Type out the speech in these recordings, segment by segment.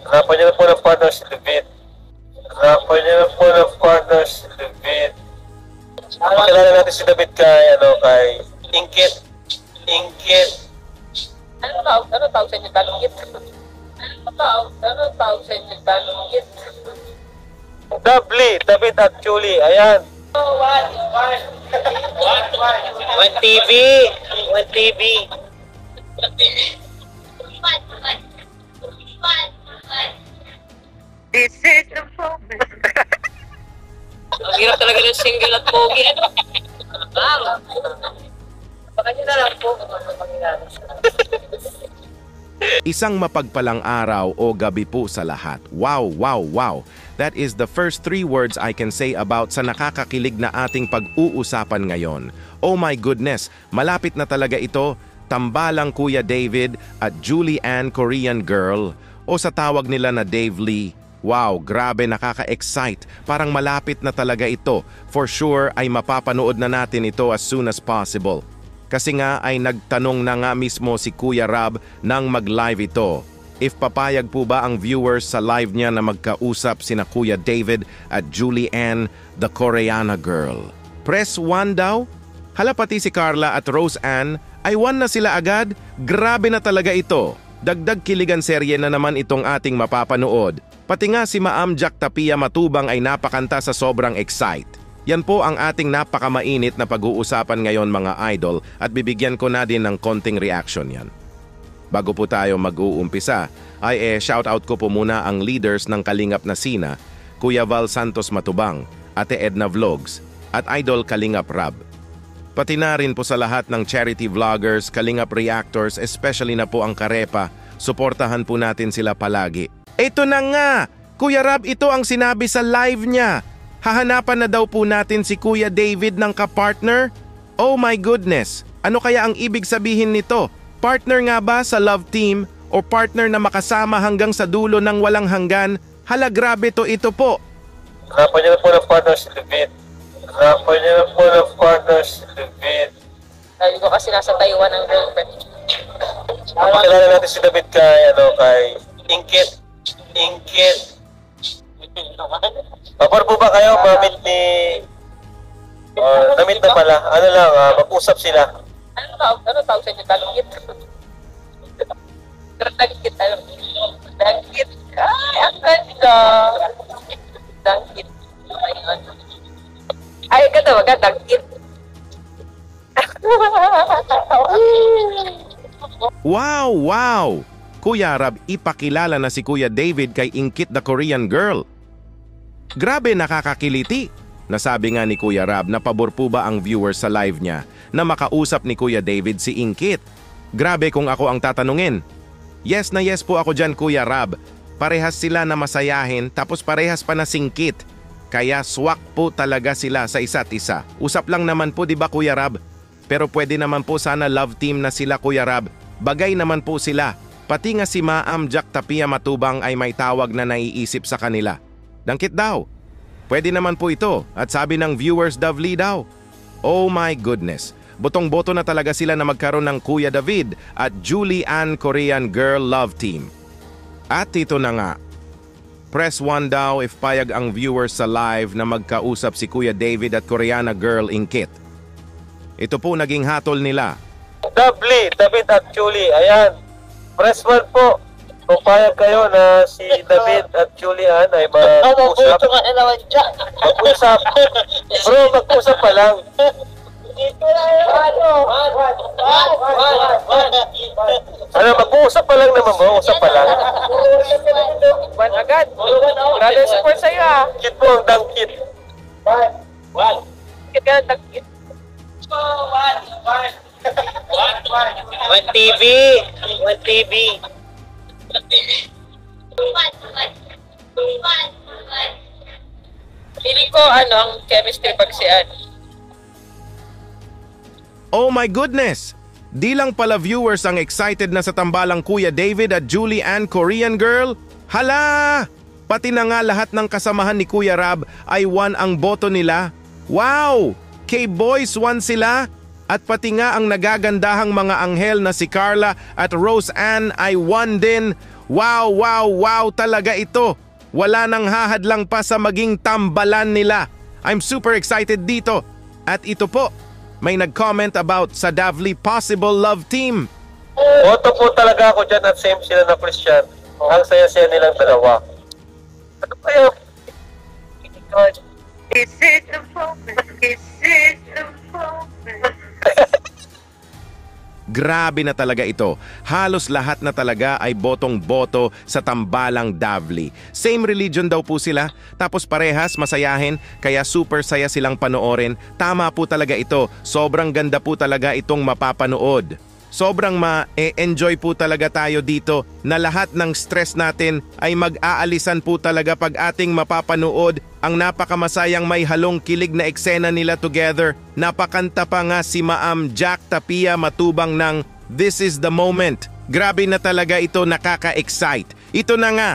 Hanapan niyo na po ng partner si David. Hanapan niyo na po ng partner si David. Pakilala natin si David kay Ingkit. Ingkit. Ano tawag sa inyo talungkit? Ano tawag sa inyo talungkit? Lovely, David at Julie, ayan. One TV. One TV. This is the moment. Ang hirap talaga ng single at pogi. Baka nyo na lang po kung ano mangyayari. Isang mapagpalang araw o gabi po sa lahat. Wow, wow, wow. That is the first 3 words I can say about sa nakakakilig na ating pag-uusapan ngayon. Oh my goodness, malapit na talaga ito. Tambalang Kuya David at Julie Ann Korean Girl o sa tawag nila na Dave Lee. Wow, grabe, nakaka-excite. Parang malapit na talaga ito. For sure ay mapapanood na natin ito as soon as possible. Kasi nga ay nagtanong na nga mismo si Kuya Rob nang mag-live ito. If papayag po ba ang viewers sa live niya na magkausap sina Kuya David at Julie Ann, the Koreana Girl. Press 1 daw? Hala, pati si Carla at Rose Ann ay 1 na sila agad? Grabe na talaga ito. Dagdag kiligan serye na naman itong ating mapapanood. Pati nga si Maam Jack Tapia Matubang ay napakanta sa sobrang excite. Yan po ang ating napakamainit na pag-uusapan ngayon mga idol at bibigyan ko na din ng konting reaction yan. Bago po tayo mag-uumpisa, ay shoutout ko po muna ang leaders ng Kalingap na Sina, Kuya Val Santos Matubang, Ate Edna Vlogs, at Idol Kalingap Rab. Pati na rin po sa lahat ng charity vloggers, Kalingap reactors, especially na po ang Karepa, suportahan po natin sila palagi. Ito na nga! Kuya Rab, ito ang sinabi sa live niya. Hahanapan na daw po natin si Kuya David ng kapartner? Oh my goodness! Ano kaya ang ibig sabihin nito? Partner nga ba sa love team o partner na makasama hanggang sa dulo ng walang hanggan? Hala, grabe to ito po. Hanapan niyo na po ng partner si David. Hanapan niyo na po ng partner si David. Sabi ko kasi nasa Taiwan ang girlfriend. Pakilala natin si David kay Ingkit. Ingkit. Papar po ba kayo ma-meet ni... na-meet na pala. Ano lang, mag-usap sila. Ano tawag sa inyo talungkit? Talungkit. Talungkit. Ay, ang ganda. Talungkit. Ay, ganda wag talungkit. Wow, wow! Kuya Rab, ipakilala na si Kuya David kay Ingkit the Korean Girl. Grabe, nakakakiliti. Nasabi nga ni Kuya Rab na pabor po ba ang viewers sa live niya na makausap ni Kuya David si Ingkit. Grabe kung ako ang tatanungin. Yes na yes po ako dyan Kuya Rab. Parehas sila na masayahin tapos parehas pa na singkit. Kaya swak po talaga sila sa isa't isa. Usap lang naman po, di ba Kuya Rab? Pero pwede naman po sana love team na sila Kuya Rab. Bagay naman po sila. Pati nga si Maam Jack Tapia Matubang ay may tawag na naiisip sa kanila. Dangkit daw. Pwede naman po ito at sabi ng viewers Davli daw. Oh my goodness. Botong-boto na talaga sila na magkaroon ng Kuya David at Julie Ann Korean Girl Love Team. At ito na nga. Press 1 daw if payag ang viewers sa live na magkausap si Kuya David at Koreana Girl Ingkit. Ito po naging hatol nila. Lovely, David at Julie, ayan. Press 1 po. Kung payag kayo na si David at Julian ay mag-usap. Mag-usap. Bro, mag-usap pa lang. Ano, mag-usap pa lang naman bro. Usap pa lang. One agad. Grabe support sa'yo ah. Kit po ang dangkit. Kit ka ng dangkit. One TV. One TV. Feeling ko ang chemistry pag si Ann. Oh my goodness! Di lang pala viewers ang excited na sa tambalang Kuya David at Julie Ann Korean Girl. Hala! Pati na nga lahat ng kasamahan ni Kuya Rab ay 1 ang boto nila. Wow! K-Boys 1 sila. At pati nga ang nagagandahang mga anghel na si Carla at Rose Ann ay 1 din. Wow, wow, wow talaga ito. Wala nang hahadlang pa sa maging tambalan nila. I'm super excited dito. At ito po, may nag-comment about sa Davli Possible Love Team. Boto po talaga ako dyan at same sila na Christian. Ang saya-saya nilang dalawa. Ano pa yun? This is the moment. This is the moment. Grabe na talaga ito. Halos lahat na talaga ay botong-boto sa tambalang Davli. Same religion daw po sila, tapos parehas masayahin, kaya super saya silang panoorin. Tama po talaga ito. Sobrang ganda po talaga itong mapapanood. Sobrang ma-enjoy po talaga tayo dito na lahat ng stress natin ay mag-aalisan po talaga pag ating mapapanood ang napakamasayang may halong kilig na eksena nila together. Napakanta pa nga si Ma'am Jack Tapia Matubang ng This is the Moment. Grabe na talaga ito, nakaka-excite. Ito na nga,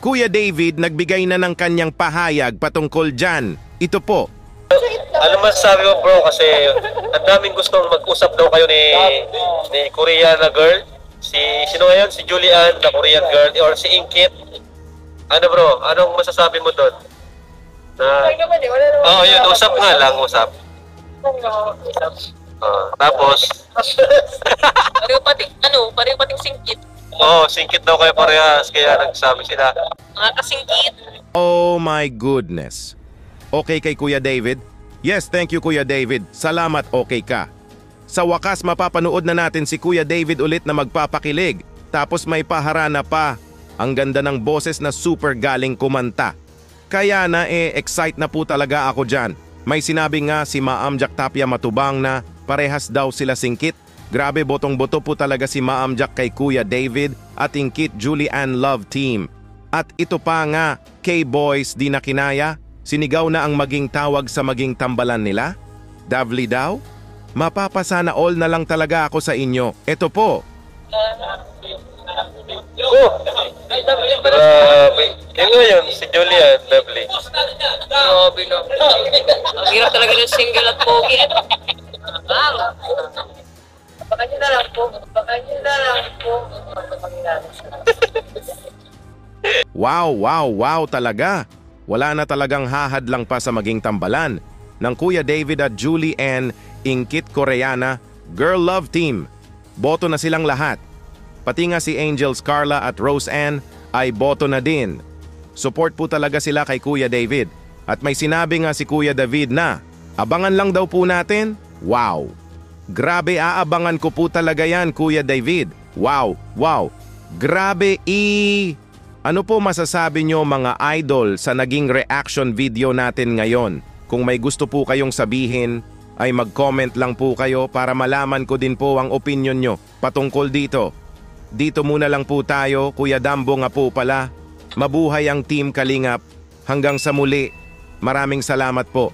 Kuya David nagbigay na ng kanyang pahayag patungkol dyan. Ito po. Ano masasabi mo bro? Kasi ang daming gustong mag-usap daw kayo ni Korean na girl. Sino ngayon? Si Julian na Korean girl or si Inkit. Ano bro? Anong masasabi mo doon? Oo, yun. Usap nga lang. Usap. Tapos? Pareho pating singkit. Singkit daw kayo parehas. Kaya nagsabi sila. Mga kasingkit. Oh my goodness. Okay kay Kuya David? Yes, thank you Kuya David. Salamat, okay ka. Sa wakas mapapanood na natin si Kuya David ulit na magpapakilig. Tapos may paharana pa. Ang ganda ng boses na super galing kumanta. Kaya excite na po talaga ako dyan. May sinabi nga si Ma'am Jack Tapia Matubang na parehas daw sila singkit. Grabe, botong-boto po talaga si Ma'am Jack kay Kuya David at Inkit Julian Love Team. At ito pa nga, K-Boys di na kinaya. Sinigaw na ang maging tawag sa maging tambalan nila? Davli daw? Mapapasana all na lang talaga ako sa inyo. Ito po. Grabe. Yung ngayon, si Julian, Beverly. Grabe na. Ang hirap talaga ng single at pogi. Baka nyo na lang po. Baka nyo na lang po. Wow, wow, wow talaga. Wala na talagang hahadlang pa sa maging tambalan ng Kuya David at Julie Ann Inkit Koreana Girl Love Team. Boto na silang lahat. Pati nga si Angels Carla at Rose Ann ay boto na din. Support po talaga sila kay Kuya David. At may sinabi nga si Kuya David na, abangan lang daw po natin. Wow! Grabe, aabangan ko po talaga yan Kuya David. Wow! Wow! Grabe Ano po masasabi nyo mga idol sa naging reaction video natin ngayon? Kung may gusto po kayong sabihin, ay mag-comment lang po kayo para malaman ko din po ang opinion nyo patungkol dito. Dito muna lang po tayo, Kuya Dambo nga po pala. Mabuhay ang Team Kalingap. Hanggang sa muli, maraming salamat po.